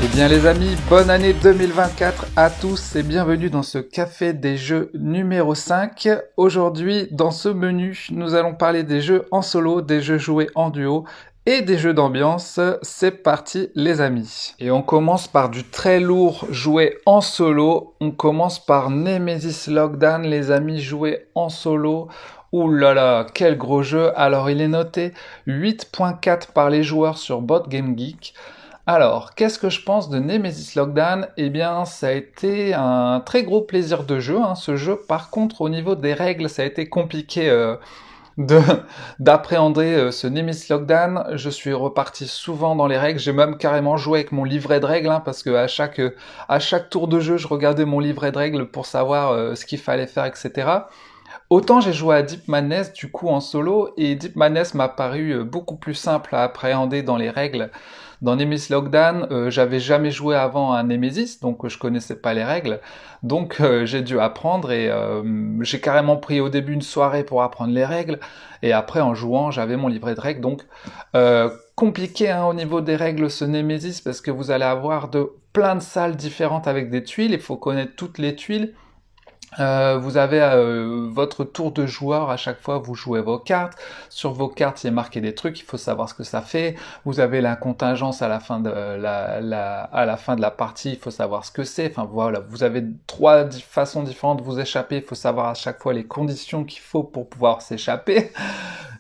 Eh bien les amis, bonne année 2024 à tous et bienvenue dans ce café des jeux numéro 5. Aujourd'hui, dans ce menu, nous allons parler des jeux en solo, des jeux joués en duo et des jeux d'ambiance. C'est parti les amis. Et on commence par du très lourd joué en solo. On commence par Nemesis Lockdown les amis, joué en solo. Ouh là là, quel gros jeu. Alors il est noté 8.4 par les joueurs sur BoardGameGeek. Alors, qu'est-ce que je pense de Nemesis Lockdown? Eh bien, ça a été un très gros plaisir de jeu, hein, ce jeu. Par contre, au niveau des règles, ça a été compliqué de d'appréhender ce Nemesis Lockdown. Je suis reparti souvent dans les règles. J'ai même carrément joué avec mon livret de règles, hein, parce que à chaque tour de jeu, je regardais mon livret de règles pour savoir ce qu'il fallait faire, etc. Autant j'ai joué à Deep Madness du coup en solo et Deep Madness m'a paru beaucoup plus simple à appréhender dans les règles. Dans Nemesis Lockdown, j'avais jamais joué avant à Nemesis, donc je connaissais pas les règles. Donc j'ai dû apprendre et j'ai carrément pris au début une soirée pour apprendre les règles et après en jouant j'avais mon livret de règles. Donc compliqué hein, au niveau des règles ce Nemesis parce que vous allez avoir plein de salles différentes avec des tuiles, il faut connaître toutes les tuiles. Vous avez votre tour de joueur, à chaque fois vous jouez vos cartes. Sur vos cartes il y a marqué des trucs, il faut savoir ce que ça fait. Vous avez la contingence à la fin de à la fin de la partie, il faut savoir ce que c'est. Enfin voilà, vous avez trois façons différentes de vous échapper, il faut savoir à chaque fois les conditions qu'il faut pour pouvoir s'échapper.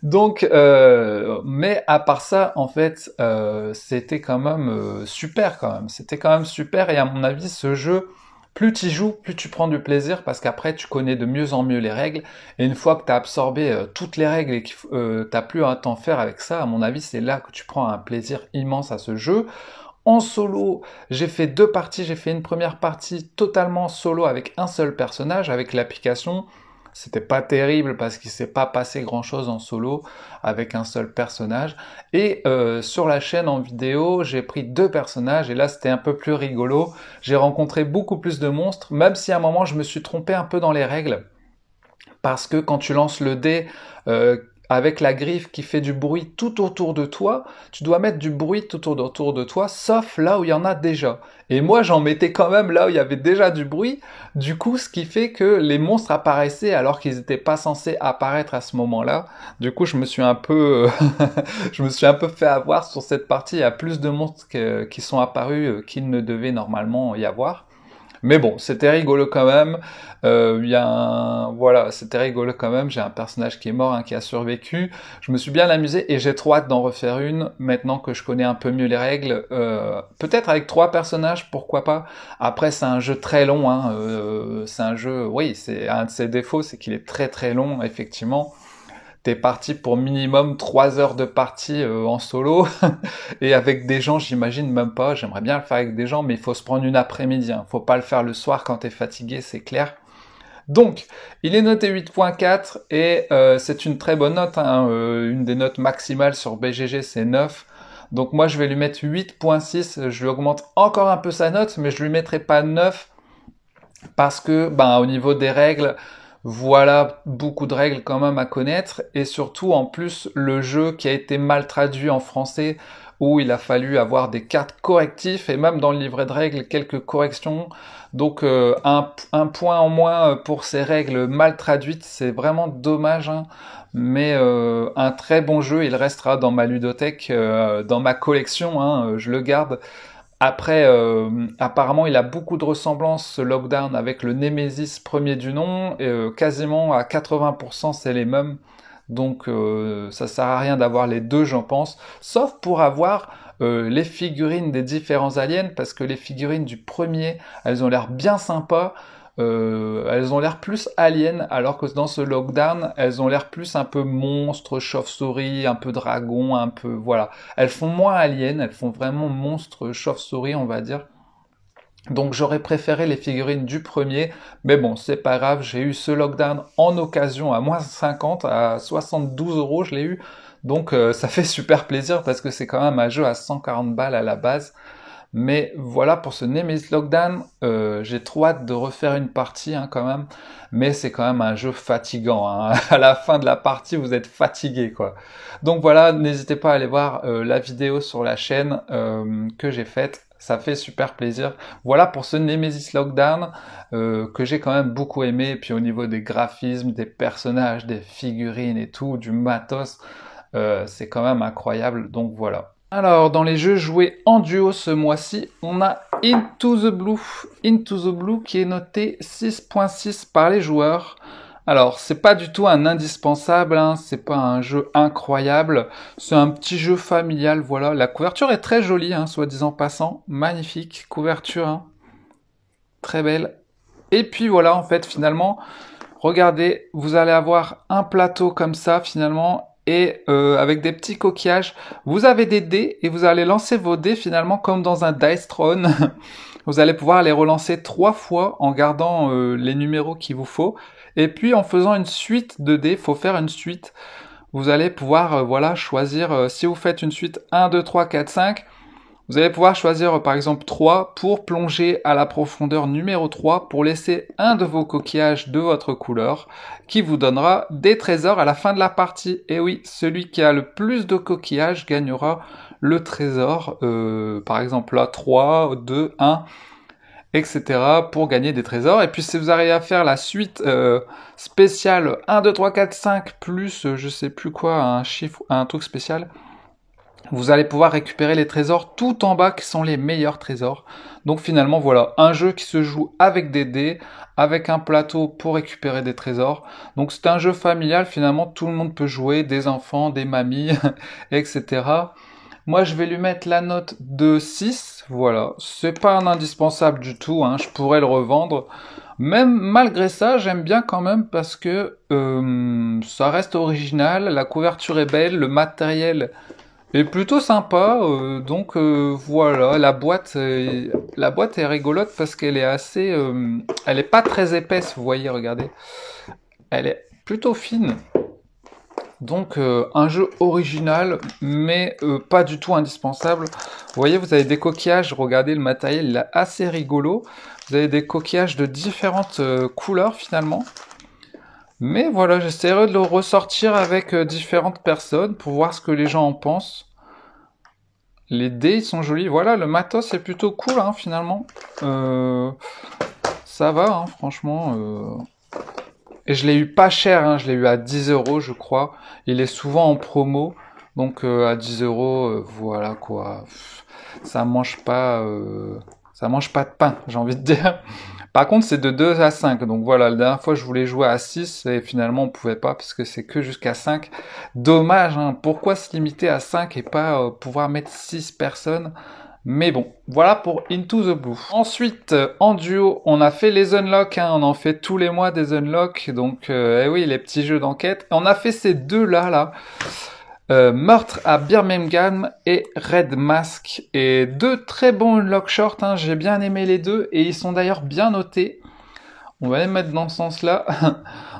Donc, mais à part ça, en fait, c'était quand même super quand même. C'était quand même super et à mon avis ce jeu, plus tu joues, plus tu prends du plaisir parce qu'après tu connais de mieux en mieux les règles et une fois que tu as absorbé toutes les règles et que t'as plus à t'en faire avec ça, à mon avis c'est là que tu prends un plaisir immense à ce jeu. En solo, j'ai fait deux parties, j'ai fait une première partie totalement solo avec un seul personnage, avec l'application. C'était pas terrible parce qu'il s'est pas passé grand chose en solo avec un seul personnage. Et sur la chaîne en vidéo, j'ai pris deux personnages et là c'était un peu plus rigolo. J'ai rencontré beaucoup plus de monstres, même si à un moment je me suis trompé un peu dans les règles. Parce que quand tu lances le dé avec la griffe qui fait du bruit tout autour de toi, tu dois mettre du bruit tout autour de toi, sauf là où il y en a déjà. Et moi, j'en mettais quand même là où il y avait déjà du bruit. Du coup, ce qui fait que les monstres apparaissaient alors qu'ils n'étaient pas censés apparaître à ce moment-là. Du coup, je me suis un peu, je me suis un peu fait avoir sur cette partie. Il y a plus de monstres qui sont apparus qu'il ne devait normalement y avoir. Mais bon, c'était rigolo quand même. Voilà, c'était rigolo quand même. J'ai un personnage qui est mort, hein, qui a survécu. Je me suis bien amusé et j'ai trop hâte d'en refaire une maintenant que je connais un peu mieux les règles. Peut-être avec trois personnages, pourquoi pas. Après, c'est un jeu très long. Hein, c'est un jeu, oui, c'est un de ses défauts, c'est qu'il est très très long, effectivement. T'es parti pour minimum 3 heures de partie en solo et avec des gens j'imagine même pas, j'aimerais bien le faire avec des gens mais il faut se prendre une après-midi, hein. Faut pas le faire le soir quand t'es fatigué, c'est clair. Donc, il est noté 8.4 et c'est une très bonne note, hein. Une des notes maximales sur BGG c'est 9. Donc moi je vais lui mettre 8.6, je lui augmente encore un peu sa note mais je lui mettrai pas 9 parce que ben au niveau des règles, voilà beaucoup de règles quand même à connaître et surtout en plus le jeu qui a été mal traduit en français où il a fallu avoir des cartes correctifs et même dans le livret de règles quelques corrections. Donc un point en moins pour ces règles mal traduites, c'est vraiment dommage, hein. Mais un très bon jeu, il restera dans ma ludothèque, dans ma collection, hein, je le garde. Après, apparemment, il a beaucoup de ressemblances, ce Lockdown, avec le Nemesis premier du nom, et quasiment à 80% c'est les mêmes. Donc ça sert à rien d'avoir les deux, j'en pense, sauf pour avoir les figurines des différents aliens, parce que les figurines du premier, elles ont l'air bien sympas, elles ont l'air plus aliens, alors que dans ce Lockdown, elles ont l'air plus un peu monstre, chauve-souris, un peu dragon, un peu... Voilà. Elles font moins aliens, elles font vraiment monstre, chauve-souris, on va dire. Donc j'aurais préféré les figurines du premier, mais bon, c'est pas grave, j'ai eu ce Lockdown en occasion à moins 50, à 72 euros je l'ai eu, donc ça fait super plaisir parce que c'est quand même un jeu à 140 balles à la base. Mais voilà pour ce Nemesis Lockdown, j'ai trop hâte de refaire une partie hein, quand même. Mais c'est quand même un jeu fatigant. Hein. À la fin de la partie, vous êtes fatigué quoi. Donc voilà, n'hésitez pas à aller voir la vidéo sur la chaîne que j'ai faite. Ça fait super plaisir. Voilà pour ce Nemesis Lockdown que j'ai quand même beaucoup aimé. Et puis au niveau des graphismes, des personnages, des figurines et tout, du matos, c'est quand même incroyable. Donc voilà. Alors, dans les jeux joués en duo ce mois-ci, on a Into the Blue. Into the Blue qui est noté 6.6 par les joueurs. Alors, c'est pas du tout un indispensable, hein, c'est pas un jeu incroyable, c'est un petit jeu familial, voilà. La couverture est très jolie, hein, soit disant passant, magnifique couverture, hein, très belle. Et puis voilà, en fait, finalement, regardez, vous allez avoir un plateau comme ça, finalement, et avec des petits coquillages. Vous avez des dés et vous allez lancer vos dés finalement comme dans un Dice Throne. Vous allez pouvoir les relancer 3 fois en gardant les numéros qu'il vous faut. Et puis en faisant une suite de dés, faut faire une suite. Vous allez pouvoir voilà choisir, si vous faites une suite 1, 2, 3, 4, 5, vous allez pouvoir choisir par exemple 3 pour plonger à la profondeur numéro 3 pour laisser un de vos coquillages de votre couleur qui vous donnera des trésors à la fin de la partie. Et oui, celui qui a le plus de coquillages gagnera le trésor, par exemple là 3, 2, 1, etc. pour gagner des trésors. Et puis si vous arrivez à faire la suite spéciale 1, 2, 3, 4, 5 plus je sais plus quoi, un chiffre, un truc spécial, vous allez pouvoir récupérer les trésors tout en bas qui sont les meilleurs trésors. Donc finalement voilà, un jeu qui se joue avec des dés, avec un plateau pour récupérer des trésors. Donc c'est un jeu familial, finalement tout le monde peut jouer, des enfants, des mamies, etc. Moi je vais lui mettre la note de 6, voilà. C'est pas un indispensable du tout, hein. Je pourrais le revendre. Même malgré ça, j'aime bien quand même parce que ça reste original, la couverture est belle, le matériel est plutôt sympa, donc voilà, la boîte est rigolote parce qu'elle est assez, elle est pas très épaisse, vous voyez, regardez, elle est plutôt fine, donc un jeu original, mais pas du tout indispensable. Vous voyez, vous avez des coquillages, regardez le matériel, il est assez rigolo, vous avez des coquillages de différentes couleurs finalement. Mais voilà, j'essaierai de le ressortir avec différentes personnes pour voir ce que les gens en pensent. Les dés ils sont jolis, voilà, le matos est plutôt cool hein, finalement. Ça va, hein, franchement. Et je l'ai eu pas cher, hein, je l'ai eu à 10 € je crois. Il est souvent en promo, donc à 10 €, voilà quoi. Ça mange pas, ça mange pas de pain, j'ai envie de dire. Par contre, c'est de 2 à 5. Donc voilà, la dernière fois, je voulais jouer à 6 et finalement, on pouvait pas parce que c'est que jusqu'à 5. Dommage, hein. Pourquoi se limiter à 5 et pas pouvoir mettre 6 personnes? Mais bon, voilà pour Into the Blue. Ensuite, en duo, on a fait les unlocks, hein. On en fait tous les mois des unlocks. Donc, eh oui, les petits jeux d'enquête. On a fait ces deux-là, là. Meurtre à Birmingham et Red Mask. Et deux très bons unlock short, hein, j'ai bien aimé les deux et ils sont d'ailleurs bien notés. On va les mettre dans ce sens-là.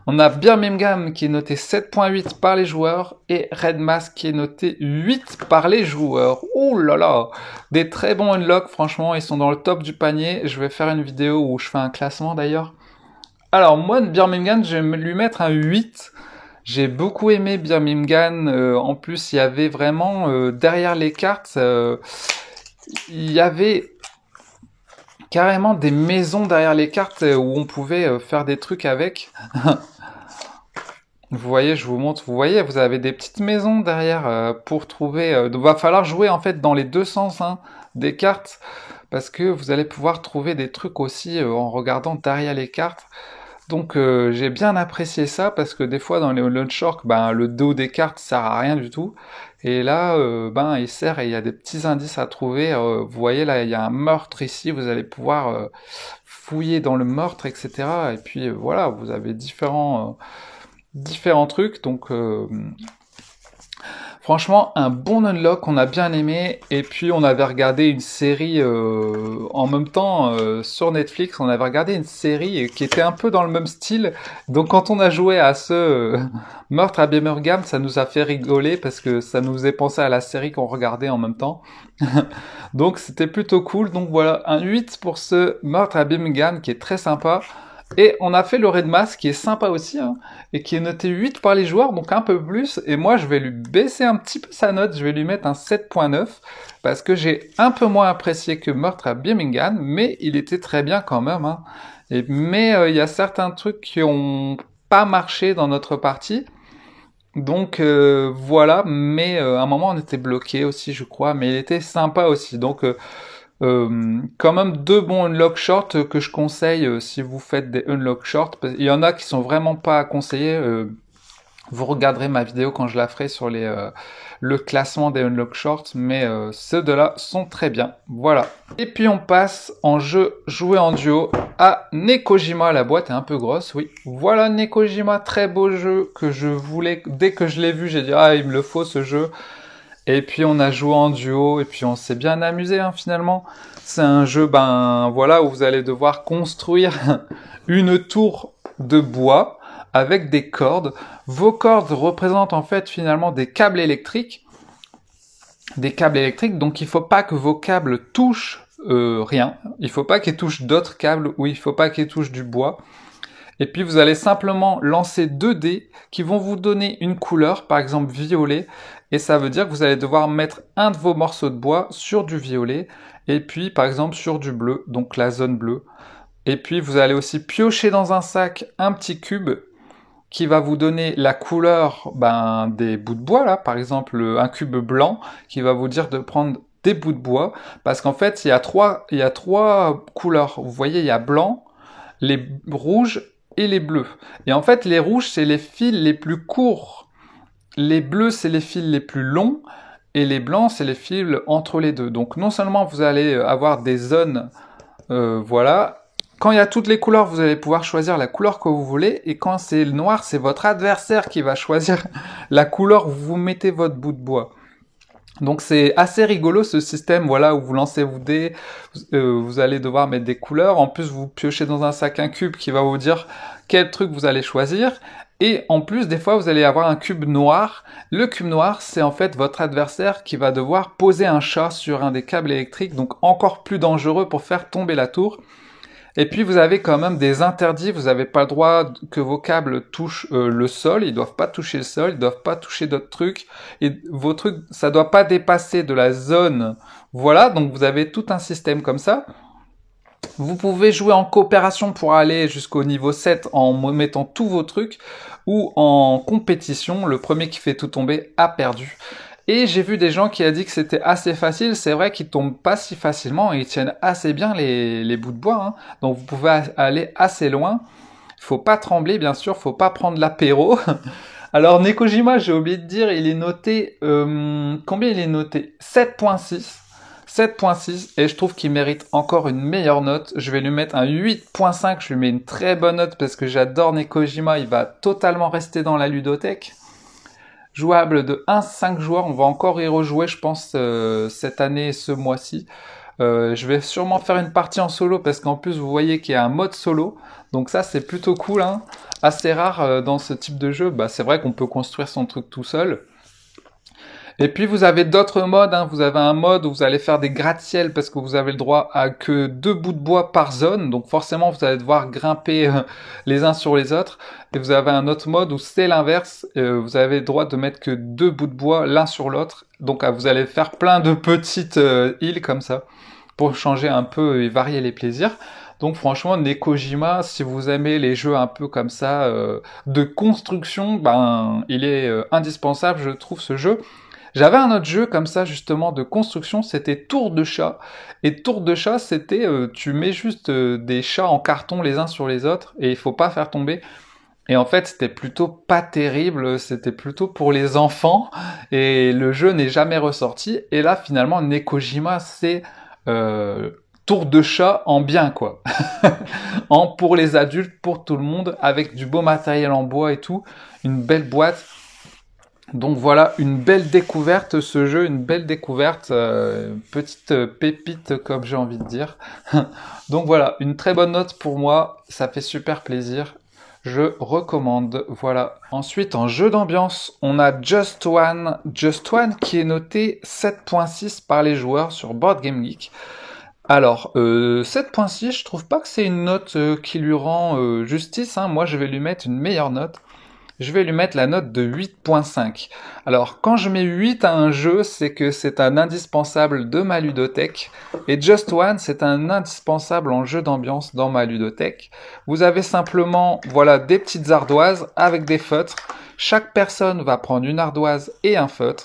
On a Birmingham qui est noté 7.8 par les joueurs et Red Mask qui est noté 8 par les joueurs. Ouh là là, des très bons unlocks, franchement, ils sont dans le top du panier. Je vais faire une vidéo où je fais un classement d'ailleurs. Alors moi, Birmingham, je vais lui mettre un 8. J'ai beaucoup aimé Birmingham. En plus, il y avait vraiment derrière les cartes, il y avait carrément des maisons derrière les cartes où on pouvait faire des trucs avec. Vous voyez, je vous montre. Vous voyez, vous avez des petites maisons derrière pour trouver. Donc, va falloir jouer en fait dans les deux sens hein, des cartes parce que vous allez pouvoir trouver des trucs aussi en regardant derrière les cartes. Donc j'ai bien apprécié ça parce que des fois dans les Launchork, ben le dos des cartes sert à rien du tout. Et là, ben il sert et il y a des petits indices à trouver. Vous voyez là, il y a un meurtre ici, vous allez pouvoir fouiller dans le meurtre, etc. Et puis voilà, vous avez différents trucs. Donc Franchement, un bon unlock, on a bien aimé. Et puis, on avait regardé une série en même temps sur Netflix. On avait regardé une série qui était un peu dans le même style. Donc, quand on a joué à ce Meurtre à Birmingham, ça nous a fait rigoler parce que ça nous faisait penser à la série qu'on regardait en même temps. Donc, c'était plutôt cool. Donc, voilà, un 8 pour ce Meurtre à Birmingham qui est très sympa. Et on a fait le Raid Mass qui est sympa aussi, hein, et qui est noté 8 par les joueurs, donc un peu plus. Et moi, je vais lui baisser un petit peu sa note, je vais lui mettre un 7.9, parce que j'ai un peu moins apprécié que Meurtre à Birmingham, mais il était très bien quand même. Hein. Mais il y a certains trucs qui ont pas marché dans notre partie. Donc voilà, mais à un moment on était bloqué aussi, je crois, mais il était sympa aussi. Donc quand même deux bons unlock short que je conseille si vous faites des unlock short. Il y en a qui sont vraiment pas à conseiller. Vous regarderez ma vidéo quand je la ferai sur le classement des unlock shorts, mais ceux de là sont très bien. Voilà. Et puis on passe en jeu joué en duo à Nekojima. La boîte est un peu grosse, oui. Voilà Nekojima, très beau jeu que je voulais. Dès que je l'ai vu, j'ai dit ah il me le faut ce jeu. Et puis on a joué en duo et puis on s'est bien amusé hein, finalement. C'est un jeu voilà où vous allez devoir construire une tour de bois avec des cordes. Vos cordes représentent en fait finalement des câbles électriques. Des câbles électriques, donc il faut pas que vos câbles touchent rien. Il faut pas qu'ils touchent d'autres câbles ou il faut pas qu'ils touchent du bois. Et puis vous allez simplement lancer 2 dés qui vont vous donner une couleur, par exemple violet, et ça veut dire que vous allez devoir mettre un de vos morceaux de bois sur du violet, et puis par exemple sur du bleu, donc la zone bleue. Et puis vous allez aussi piocher dans un sac un petit cube qui va vous donner la couleur des bouts de bois, là, par exemple un cube blanc, qui va vous dire de prendre des bouts de bois, parce qu'en fait il y a trois couleurs. Vous voyez, il y a blanc, les rouges et les bleus. Et en fait, les rouges, c'est les fils les plus courts. Les bleus, c'est les fils les plus longs. Et les blancs, c'est les fils entre les deux. Donc, non seulement vous allez avoir des zones, voilà. Quand il y a toutes les couleurs, vous allez pouvoir choisir la couleur que vous voulez. Et quand c'est le noir, c'est votre adversaire qui va choisir la couleur où vous mettez votre bout de bois. Donc c'est assez rigolo ce système, voilà, où vous lancez vos dés, vous allez devoir mettre des couleurs, en plus vous piochez dans un sac un cube qui va vous dire quel truc vous allez choisir, et en plus des fois vous allez avoir un cube noir. Le cube noir c'est en fait votre adversaire qui va devoir poser un chat sur un des câbles électriques, donc encore plus dangereux pour faire tomber la tour. Et puis vous avez quand même des interdits, vous n'avez pas le droit que vos câbles touchent le sol, ils doivent pas toucher le sol, ils doivent pas toucher d'autres trucs, et vos trucs, ça doit pas dépasser de la zone. Voilà, donc vous avez tout un système comme ça. Vous pouvez jouer en coopération pour aller jusqu'au niveau 7 en mettant tous vos trucs, ou en compétition, le premier qui fait tout tomber a perdu. Et j'ai vu des gens qui ont dit que c'était assez facile. C'est vrai qu'ils tombent pas si facilement et ils tiennent assez bien les bouts de bois. Hein. Donc vous pouvez aller assez loin. Il faut pas trembler, bien sûr. Faut pas prendre l'apéro. Alors Nekojima, j'ai oublié de dire, il est noté... combien il est noté? 7.6. 7.6 et je trouve qu'il mérite encore une meilleure note. Je vais lui mettre un 8.5. Je lui mets une très bonne note parce que j'adore Nekojima. Il va totalement rester dans la ludothèque. Jouable de 1-5 joueurs, on va encore y rejouer je pense cette année, ce mois-ci. Je vais sûrement faire une partie en solo parce qu'en plus vous voyez qu'il y a un mode solo. Donc ça c'est plutôt cool, hein. Assez rare dans ce type de jeu. C'est vrai qu'on peut construire son truc tout seul. Et puis vous avez d'autres modes, hein. Vous avez un mode où vous allez faire des gratte-ciel parce que vous avez le droit à que 2 bouts de bois par zone, donc forcément vous allez devoir grimper les uns sur les autres. Et vous avez un autre mode où c'est l'inverse, vous avez le droit de mettre que 2 bouts de bois l'un sur l'autre, donc vous allez faire plein de petites îles comme ça, pour changer un peu et varier les plaisirs. Donc franchement, Nekojima, si vous aimez les jeux un peu comme ça, de construction, il est indispensable, je trouve, ce jeu. J'avais un autre jeu comme ça justement de construction, c'était Tour de chat. Et Tour de chat, c'était tu mets juste des chats en carton les uns sur les autres et il faut pas faire tomber. Et en fait, c'était plutôt pas terrible, c'était plutôt pour les enfants et le jeu n'est jamais ressorti. Et là, finalement, Nekojima, c'est Tour de chat en bien quoi. Pour les adultes, pour tout le monde, avec du beau matériel en bois et tout, une belle boîte. Donc voilà, une belle découverte ce jeu, une belle découverte, petite pépite comme j'ai envie de dire. Donc voilà, une très bonne note pour moi, ça fait super plaisir. Je recommande, voilà. Ensuite, en jeu d'ambiance, on a Just One qui est noté 7.6 par les joueurs sur Board Game Geek. Alors, 7.6, je trouve pas que c'est une note qui lui rend justice, hein. Moi, je vais lui mettre une meilleure note. Je vais lui mettre la note de 8.5. Alors, quand je mets 8 à un jeu, c'est que c'est un indispensable de ma ludothèque. Et Just One, c'est un indispensable en jeu d'ambiance dans ma ludothèque. Vous avez simplement, voilà, des petites ardoises avec des feutres. Chaque personne va prendre une ardoise et un feutre.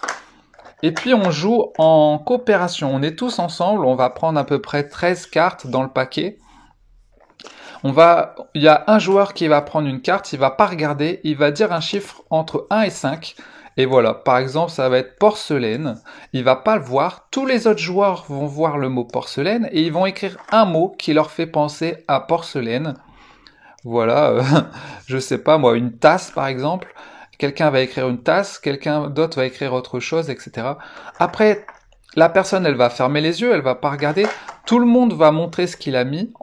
Et puis on joue en coopération. On est tous ensemble. On va prendre à peu près 13 cartes dans le paquet. Il y a un joueur qui va prendre une carte, il va pas regarder, il va dire un chiffre entre 1 et 5. Et voilà, par exemple, ça va être porcelaine. Il va pas le voir. Tous les autres joueurs vont voir le mot porcelaine et ils vont écrire un mot qui leur fait penser à porcelaine. Voilà, je sais pas moi, une tasse par exemple. Quelqu'un va écrire une tasse, quelqu'un d'autre va écrire autre chose, etc. Après, la personne, elle va fermer les yeux, elle va pas regarder. Tout le monde va montrer ce qu'il a mis.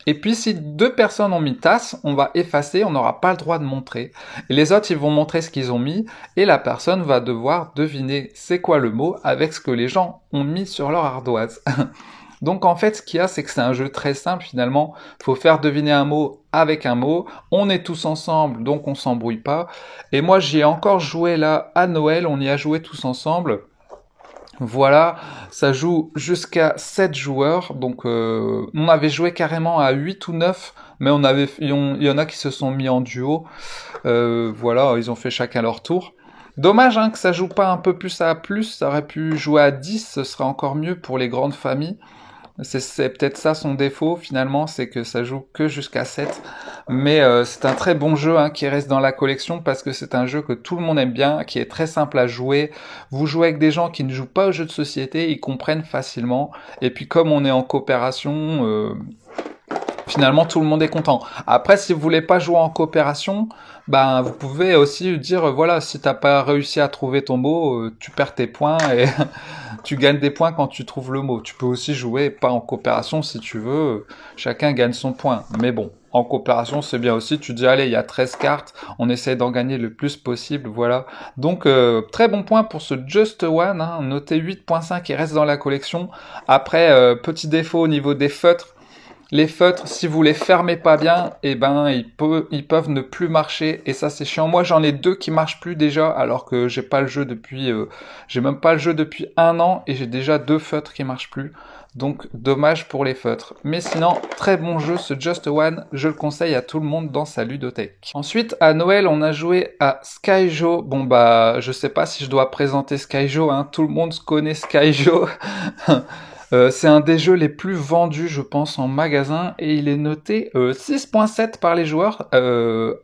Et puis si deux personnes ont mis tasse, on va effacer, on n'aura pas le droit de montrer. Et les autres, ils vont montrer ce qu'ils ont mis, et la personne va devoir deviner c'est quoi le mot avec ce que les gens ont mis sur leur ardoise. Donc en fait, ce qu'il y a, c'est que c'est un jeu très simple finalement. Il faut faire deviner un mot avec un mot. On est tous ensemble, donc on s'embrouille pas. Et moi, j'y ai encore joué là à Noël, on y a joué tous ensemble. Voilà, ça joue jusqu'à 7 joueurs, donc on avait joué carrément à 8 ou 9, mais il y en a qui se sont mis en duo, voilà, ils ont fait chacun leur tour. Dommage hein, que ça joue pas un peu plus à plus, ça aurait pu jouer à 10, ce serait encore mieux pour les grandes familles. C'est peut-être ça son défaut finalement, c'est que ça joue que jusqu'à 7. Mais c'est un très bon jeu hein, qui reste dans la collection parce que c'est un jeu que tout le monde aime bien, qui est très simple à jouer. Vous jouez avec des gens qui ne jouent pas aux jeux de société, ils comprennent facilement. Et puis comme on est en coopération, finalement tout le monde est content. Après, si vous voulez pas jouer en coopération, ben vous pouvez aussi dire voilà, si t'as pas réussi à trouver ton mot, tu perds tes points et tu gagnes des points quand tu trouves le mot. Tu peux aussi jouer pas en coopération si tu veux, chacun gagne son point. Mais bon, en coopération, c'est bien aussi, tu dis allez, il y a 13 cartes, on essaie d'en gagner le plus possible, voilà. Donc très bon point pour ce Just One, hein, noté 8.5 et reste dans la collection. Après, petit défaut au niveau des feutres. Les feutres, si vous les fermez pas bien, eh ben ils peuvent ne plus marcher et ça c'est chiant. Moi j'en ai deux qui marchent plus déjà alors que j'ai même pas le jeu depuis 1 an et j'ai déjà deux feutres qui marchent plus. Donc dommage pour les feutres. Mais sinon très bon jeu ce Just One, je le conseille à tout le monde dans sa ludothèque. Ensuite à Noël on a joué à Skyjo. Bon bah je sais pas si je dois présenter Skyjo, hein. Tout le monde connaît Skyjo. C'est un des jeux les plus vendus, je pense, en magasin, et il est noté 6.7 par les joueurs.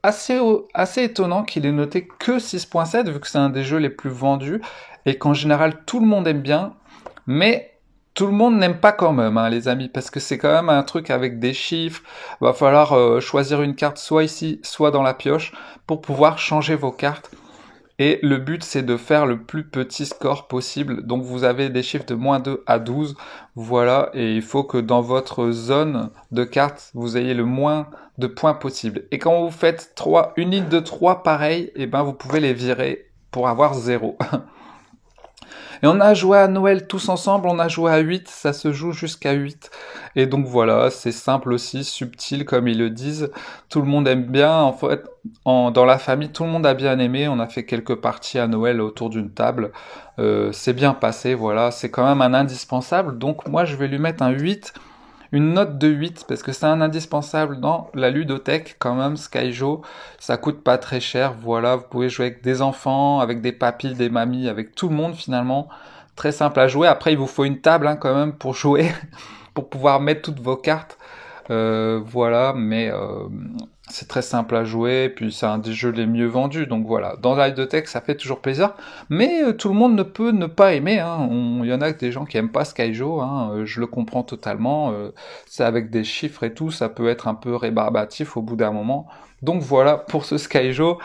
Assez étonnant qu'il ait noté que 6.7, vu que c'est un des jeux les plus vendus, et qu'en général tout le monde aime bien, mais tout le monde n'aime pas quand même, hein, les amis, parce que c'est quand même un truc avec des chiffres. Va falloir choisir une carte soit ici, soit dans la pioche, pour pouvoir changer vos cartes. Et le but, c'est de faire le plus petit score possible. Donc, vous avez des chiffres de -2 à 12. Voilà. Et il faut que dans votre zone de cartes, vous ayez le moins de points possible. Et quand vous faites une ligne de 3 pareil, eh ben, vous pouvez les virer pour avoir 0. Et on a joué à Noël tous ensemble, on a joué à 8, ça se joue jusqu'à 8. Et donc voilà, c'est simple aussi, subtil comme ils le disent. Tout le monde aime bien, en fait, dans la famille, tout le monde a bien aimé. On a fait quelques parties à Noël autour d'une table. C'est bien passé, voilà, c'est quand même un indispensable. Donc moi, je vais lui mettre un 8. Une note de 8 parce que c'est un indispensable dans la ludothèque quand même, Skyjo, ça coûte pas très cher, voilà, vous pouvez jouer avec des enfants, avec des papis, des mamies, avec tout le monde finalement, très simple à jouer. Après il vous faut une table hein, quand même pour jouer, pour pouvoir mettre toutes vos cartes, voilà, mais C'est très simple à jouer, puis c'est un des jeux les mieux vendus, donc voilà. Dans la ludothèque, ça fait toujours plaisir, mais tout le monde ne peut ne pas aimer, hein. Il y en a des gens qui aiment pas Skyjo, hein, je le comprends totalement. C'est avec des chiffres et tout, ça peut être un peu rébarbatif au bout d'un moment. Donc voilà, pour ce Skyjo,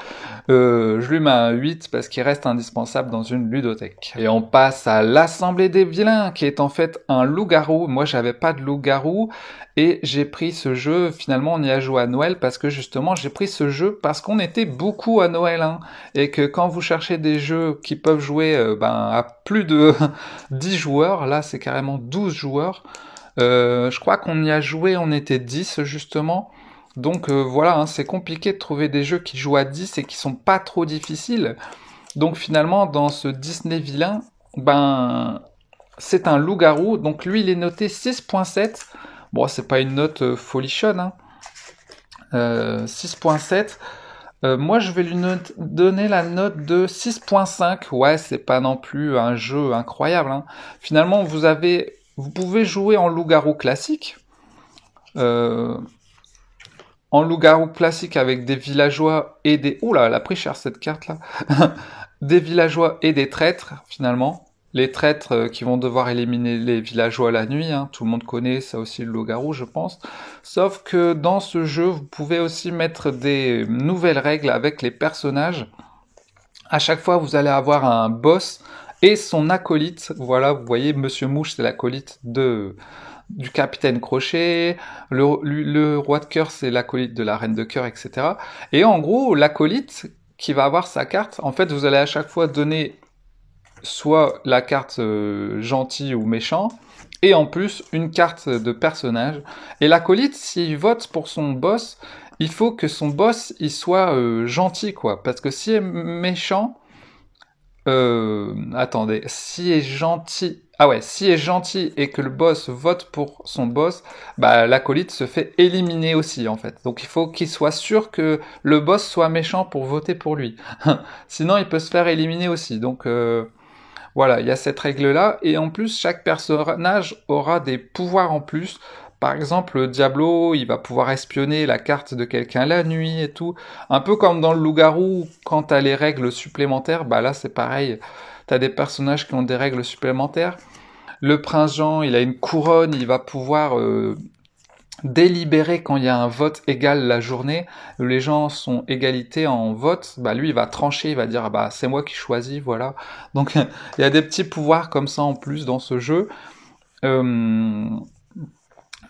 je lui mets un 8 parce qu'il reste indispensable dans une ludothèque. Et on passe à l'Assemblée des vilains, qui est en fait un loup-garou. Moi, j'avais pas de loup-garou, et j'ai pris ce jeu, finalement, on y a joué à Noël, parce que justement, j'ai pris ce jeu parce qu'on était beaucoup à Noël, hein, et que quand vous cherchez des jeux qui peuvent jouer à plus de 10 joueurs, là, c'est carrément 12 joueurs, je crois qu'on y a joué, on était 10, justement. Donc voilà, hein, c'est compliqué de trouver des jeux qui jouent à 10 et qui sont pas trop difficiles. Donc finalement, dans ce Disney vilain, c'est un loup-garou. Donc lui, il est noté 6.7. Bon, c'est pas une note folichonne, hein. 6.7. Moi, je vais lui donner la note de 6.5. Ouais, c'est pas non plus un jeu incroyable, hein. Finalement, vous pouvez jouer en loup-garou classique. En loup-garou classique avec des villageois et des... Oula, elle a pris cher cette carte-là. Des villageois et des traîtres, finalement. Les traîtres qui vont devoir éliminer les villageois la nuit, hein. Tout le monde connaît ça aussi, le loup-garou, je pense. Sauf que dans ce jeu, vous pouvez aussi mettre des nouvelles règles avec les personnages. À chaque fois, vous allez avoir un boss et son acolyte. Voilà, vous voyez, Monsieur Mouche, c'est l'acolyte du capitaine Crochet, le roi de cœur, c'est l'acolyte de la reine de cœur, etc. Et en gros, l'acolyte qui va avoir sa carte, en fait, vous allez à chaque fois donner soit la carte gentil ou méchant, et en plus une carte de personnage. Et l'acolyte, s'il vote pour son boss, il faut que son boss il soit gentil, quoi. Parce que s'il est méchant, attendez, s'il est gentil... Ah ouais, s'il est gentil et que le boss vote pour son boss, l'acolyte se fait éliminer aussi, en fait. Donc il faut qu'il soit sûr que le boss soit méchant pour voter pour lui. Sinon, il peut se faire éliminer aussi. Donc voilà, il y a cette règle-là. Et en plus, chaque personnage aura des pouvoirs en plus. Par exemple, Diablo, il va pouvoir espionner la carte de quelqu'un la nuit et tout. Un peu comme dans le loup-garou, quand t'as les règles supplémentaires, là c'est pareil. T'as des personnages qui ont des règles supplémentaires. Le prince Jean, il a une couronne, il va pouvoir délibérer quand il y a un vote égal la journée. Les gens sont égalité en vote. Lui, il va trancher, il va dire c'est moi qui choisis, voilà. Donc il y a des petits pouvoirs comme ça en plus dans ce jeu.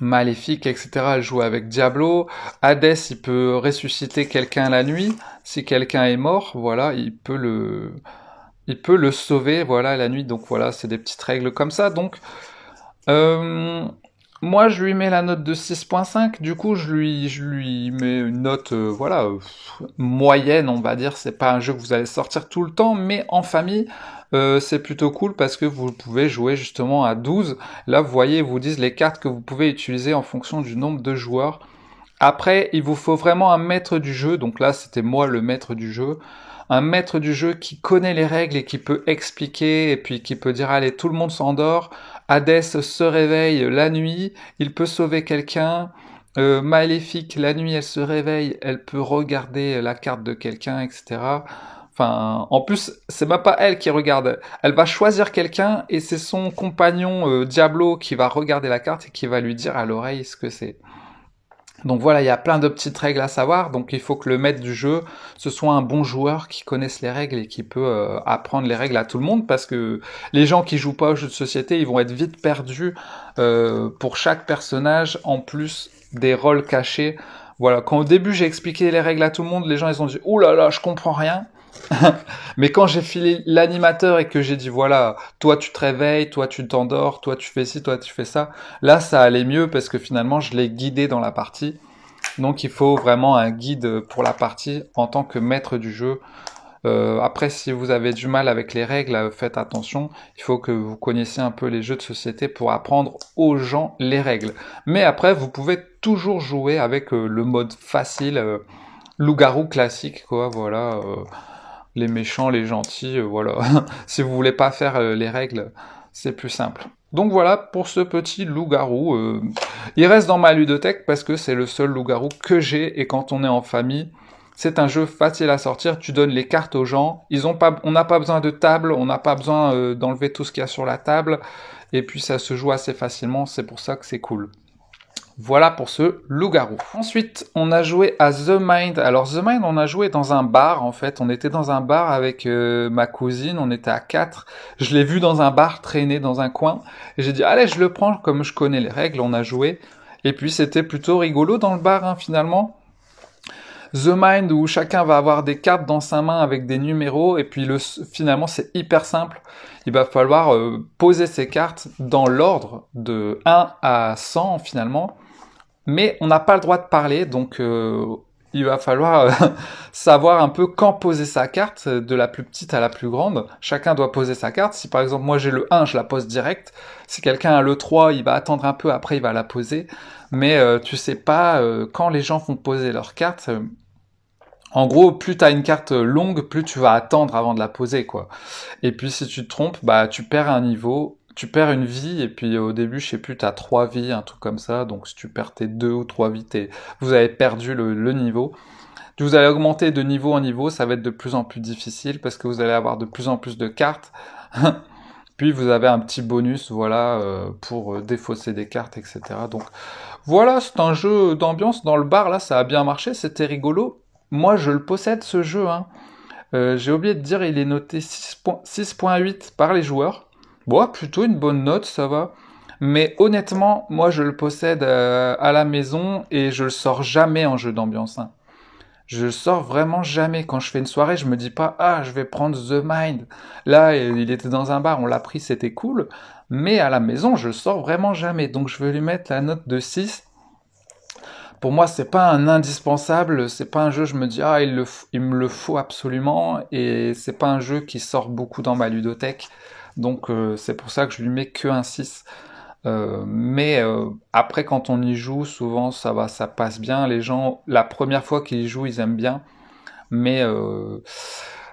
Maléfique, etc. Elle joue avec Diablo. Hadès, il peut ressusciter quelqu'un la nuit. Si quelqu'un est mort, voilà, il peut le sauver, voilà, la nuit. Donc voilà, c'est des petites règles comme ça. Donc, moi, je lui mets la note de 6.5. Du coup, je lui mets une note, moyenne, on va dire. C'est pas un jeu que vous allez sortir tout le temps, mais en famille, c'est plutôt cool parce que vous pouvez jouer justement à 12. Là, vous voyez, ils vous disent les cartes que vous pouvez utiliser en fonction du nombre de joueurs. Après, il vous faut vraiment un maître du jeu. Donc là, c'était moi le maître du jeu. Un maître du jeu qui connaît les règles et qui peut expliquer et puis qui peut dire allez, tout le monde s'endort. Hadès se réveille la nuit, il peut sauver quelqu'un. Maléfique, la nuit, elle se réveille, elle peut regarder la carte de quelqu'un, etc. Enfin, en plus, c'est même pas elle qui regarde. Elle va choisir quelqu'un et c'est son compagnon Diablo qui va regarder la carte et qui va lui dire à l'oreille ce que c'est. Donc voilà, il y a plein de petites règles à savoir. Donc il faut que le maître du jeu, ce soit un bon joueur qui connaisse les règles et qui peut apprendre les règles à tout le monde, parce que les gens qui jouent pas aux jeux de société, ils vont être vite perdus pour chaque personnage, en plus des rôles cachés. Voilà, quand au début j'ai expliqué les règles à tout le monde, les gens ils ont dit « Ouh là là, je comprends rien !» Mais quand j'ai filé l'animateur et que j'ai dit voilà, toi tu te réveilles, toi tu t'endors, toi tu fais ci, toi tu fais ça, là ça allait mieux parce que finalement je l'ai guidé dans la partie. Donc il faut vraiment un guide pour la partie en tant que maître du jeu. Après, si vous avez du mal avec les règles, faites attention. Il faut que vous connaissiez un peu les jeux de société pour apprendre aux gens les règles. Mais après, vous pouvez toujours jouer avec le mode facile, loup-garou classique, quoi. Voilà, les méchants, les gentils, voilà. Si vous voulez pas faire les règles, c'est plus simple. Donc voilà pour ce petit loup-garou. Il reste dans ma ludothèque parce que c'est le seul loup-garou que j'ai et quand on est en famille, c'est un jeu facile à sortir. Tu donnes les cartes aux gens. On n'a pas besoin de table, on n'a pas besoin d'enlever tout ce qu'il y a sur la table et puis ça se joue assez facilement. C'est pour ça que c'est cool. Voilà pour ce loup-garou. Ensuite, on a joué à The Mind. Alors, The Mind, on a joué dans un bar, en fait. On était dans un bar avec ma cousine, on était à 4. Je l'ai vu dans un bar traîner dans un coin. Et j'ai dit, allez, je le prends, comme je connais les règles, on a joué. Et puis, c'était plutôt rigolo dans le bar, hein, finalement. The Mind, où chacun va avoir des cartes dans sa main avec des numéros. Et puis, finalement, c'est hyper simple. Il va falloir poser ses cartes dans l'ordre de 1 à 100, finalement. Mais on n'a pas le droit de parler, donc il va falloir savoir un peu quand poser sa carte, de la plus petite à la plus grande. Chacun doit poser sa carte. Si par exemple moi j'ai le 1, je la pose direct. Si quelqu'un a le 3, il va attendre un peu, après il va la poser. Mais tu sais pas quand les gens font poser leur carte. En gros, plus t'as une carte longue, plus tu vas attendre avant de la poser, quoi. Et puis si tu te trompes, bah tu perds un niveau, tu perds une vie, et puis au début, je sais plus, t'as 3 vies, un truc comme ça, donc si tu perds tes 2 ou 3 vies, vous avez perdu le niveau. Vous allez augmenter de niveau en niveau, ça va être de plus en plus difficile, parce que vous allez avoir de plus en plus de cartes. Puis vous avez un petit bonus, voilà, pour défausser des cartes, etc. Donc voilà, c'est un jeu d'ambiance dans le bar, là, ça a bien marché, c'était rigolo. Moi, je le possède, ce jeu, hein. J'ai oublié de dire, il est noté 6.8 par les joueurs. Bon, plutôt une bonne note, ça va. Mais honnêtement, moi je le possède à la maison et je le sors jamais en jeu d'ambiance, hein. Je le sors vraiment jamais. Quand je fais une soirée, je me dis pas, ah, je vais prendre The Mind. Là, il était dans un bar, on l'a pris, c'était cool. Mais à la maison, je le sors vraiment jamais. Donc je vais lui mettre la note de 6. Pour moi, c'est pas un indispensable, c'est pas un jeu, je me dis, ah, il me le faut absolument, et c'est pas un jeu qui sort beaucoup dans ma ludothèque, donc c'est pour ça que je lui mets que un 6. Mais après, quand on y joue, souvent ça va, ça passe bien, les gens, la première fois qu'ils y jouent, ils aiment bien, mais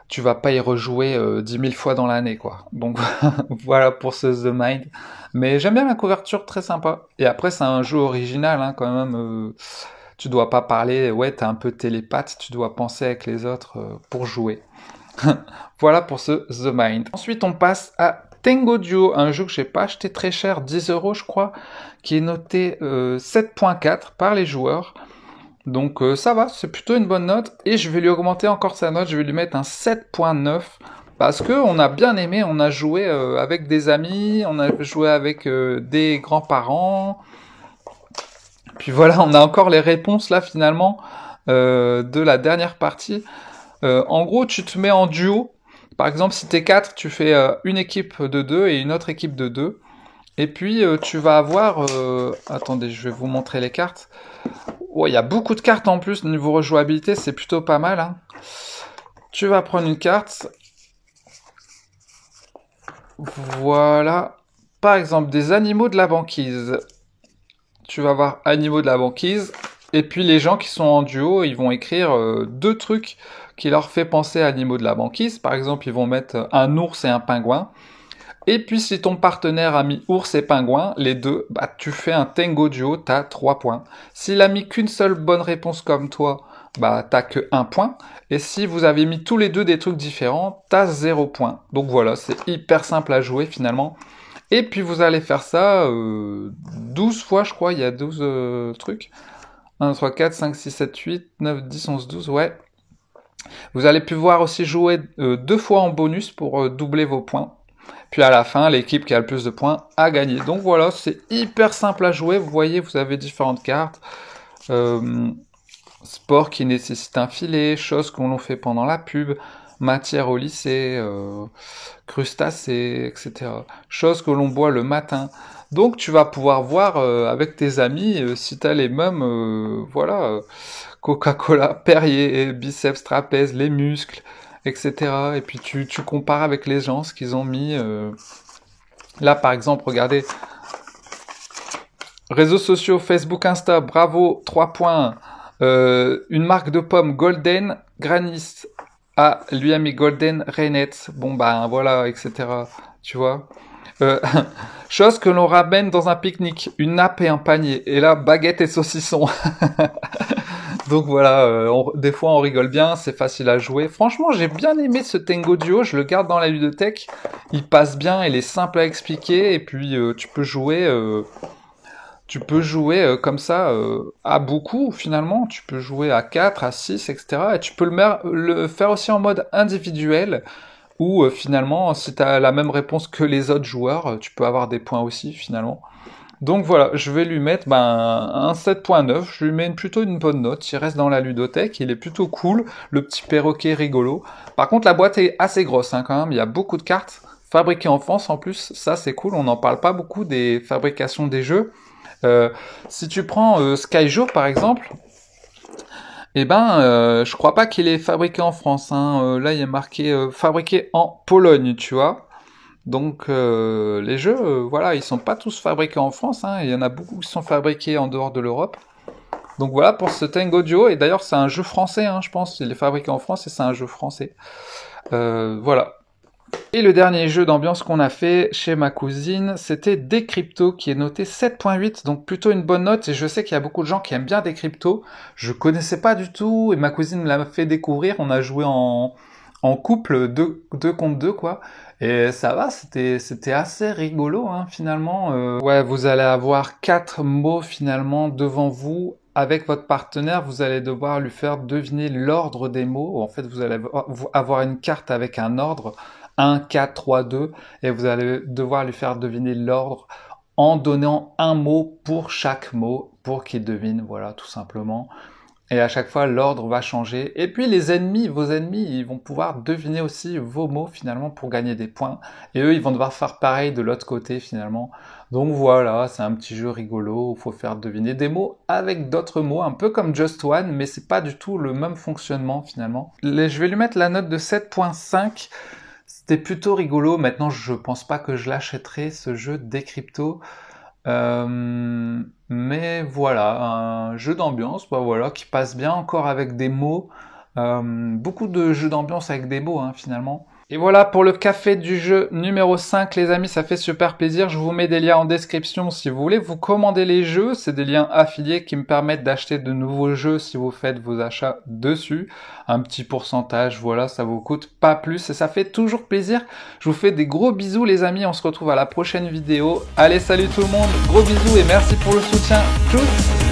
tu vas pas y rejouer 10 000 fois dans l'année, quoi. Donc voilà pour ce The Mind. Mais j'aime bien la couverture, très sympa. Et après, c'est un jeu original, hein, quand même. Tu dois pas parler, ouais, t'es un peu télépathe, tu dois penser avec les autres pour jouer. Voilà pour ce The Mind. Ensuite, on passe à Tengo Duo, un jeu que j'ai pas acheté très cher, 10 euros je crois, qui est noté 7.4 par les joueurs. Donc ça va, c'est plutôt une bonne note. Et je vais lui augmenter encore sa note, je vais lui mettre un 7.9. Parce que on a bien aimé, on a joué avec des amis, on a joué avec des grands-parents. Puis voilà, on a encore les réponses là finalement de la dernière partie. En gros, tu te mets en duo. Par exemple, si t'es 4, tu fais une équipe de 2 et une autre équipe de 2. Et puis tu vas avoir... attendez, je vais vous montrer les cartes. Ouais, il y a beaucoup de cartes en plus, niveau rejouabilité, c'est plutôt pas mal, hein. Tu vas prendre une carte. Voilà. Par exemple, des animaux de la banquise. Tu vas avoir animaux de la banquise. Et puis les gens qui sont en duo, ils vont écrire 2 trucs qui leur fait penser à animaux de la banquise. Par exemple, ils vont mettre un ours et un pingouin. Et puis si ton partenaire a mis ours et pingouin, les deux, bah tu fais un Tengo Duo, t'as 3 points. S'il a mis qu'une seule bonne réponse comme toi, bah t'as que 1 point. Et si vous avez mis tous les deux des trucs différents, t'as 0 point. Donc voilà, c'est hyper simple à jouer finalement. Et puis vous allez faire ça 12 fois, je crois, il y a 12 trucs. 1, 3, 4, 5, 6, 7, 8, 9, 10, 11, 12, ouais. Vous allez pouvoir aussi jouer 2 fois en bonus pour doubler vos points. Puis à la fin, l'équipe qui a le plus de points a gagné. Donc voilà, c'est hyper simple à jouer. Vous voyez, vous avez différentes cartes. Sport qui nécessite un filet, choses qu'on fait pendant la pub, matière au lycée, crustacés, etc. Choses que l'on boit le matin. Donc tu vas pouvoir voir avec tes amis si tu as les mêmes, voilà, Coca-Cola, Perrier, biceps, trapèze, les muscles, etc. Et puis tu compares avec les gens ce qu'ils ont mis. Là par exemple, regardez, réseaux sociaux, Facebook, Insta, bravo, 3 points. Une marque de pommes Golden, Granis. Ah, lui a mis Golden Renette. Bon, bah voilà, etc. Tu vois. Euh, chose que l'on ramène dans un pique-nique, une nappe et un panier. Et là, baguette et saucisson. Donc voilà, des fois on rigole bien, c'est facile à jouer. Franchement, j'ai bien aimé ce Tengo Duo, je le garde dans la ludothèque. Il passe bien, il est simple à expliquer et puis tu peux jouer comme ça à beaucoup finalement. Tu peux jouer à 4, à 6, etc. Et tu peux le faire aussi en mode individuel où finalement, si tu as la même réponse que les autres joueurs, tu peux avoir des points aussi finalement. Donc voilà, je vais lui mettre un 7.9, je lui mets plutôt une bonne note, il reste dans la ludothèque, il est plutôt cool, le petit perroquet rigolo. Par contre la boîte est assez grosse hein, quand même, il y a beaucoup de cartes, fabriquées en France en plus, ça c'est cool, on n'en parle pas beaucoup des fabrications des jeux. Euh, Si tu prends Skyjo par exemple, je crois pas qu'il est fabriqué en France, hein. Là il y a marqué fabriqué en Pologne, tu vois. Donc les jeux, voilà, ils sont pas tous fabriqués en France, hein. Il y en a beaucoup qui sont fabriqués en dehors de l'Europe. Donc voilà pour ce Tengo Duo, et d'ailleurs c'est un jeu français, hein, je pense, il est fabriqué en France et c'est un jeu français. Voilà. Et le dernier jeu d'ambiance qu'on a fait chez ma cousine, c'était Decrypto, qui est noté 7.8, donc plutôt une bonne note, et je sais qu'il y a beaucoup de gens qui aiment bien Decrypto. Je connaissais pas du tout, et ma cousine me l'a fait découvrir, on a joué en couple, deux contre deux, quoi. Et ça va, c'était assez rigolo, hein, finalement. Ouais, vous allez avoir 4 mots, finalement, devant vous. Avec votre partenaire, vous allez devoir lui faire deviner l'ordre des mots. En fait, vous allez avoir une carte avec un ordre, 1, 4, 3, 2, et vous allez devoir lui faire deviner l'ordre en donnant un mot pour chaque mot, pour qu'il devine, voilà, tout simplement. Et à chaque fois, l'ordre va changer. Et puis les ennemis, vos ennemis, ils vont pouvoir deviner aussi vos mots finalement pour gagner des points. Et eux, ils vont devoir faire pareil de l'autre côté finalement. Donc voilà, c'est un petit jeu rigolo où il faut faire deviner des mots avec d'autres mots, un peu comme Just One, mais c'est pas du tout le même fonctionnement finalement. Je vais lui mettre la note de 7.5. C'était plutôt rigolo. Maintenant, je pense pas que je l'achèterai, ce jeu Decrypto. Mais voilà, un jeu d'ambiance, bah voilà, qui passe bien encore avec des mots. Beaucoup de jeux d'ambiance avec des mots, hein, finalement. Et voilà pour le café du jeu numéro 5, les amis, ça fait super plaisir. Je vous mets des liens en description si vous voulez vous commander les jeux. C'est des liens affiliés qui me permettent d'acheter de nouveaux jeux si vous faites vos achats dessus. Un petit pourcentage, voilà, ça vous coûte pas plus et ça fait toujours plaisir. Je vous fais des gros bisous les amis, on se retrouve à la prochaine vidéo. Allez, salut tout le monde, gros bisous et merci pour le soutien. Tchuss!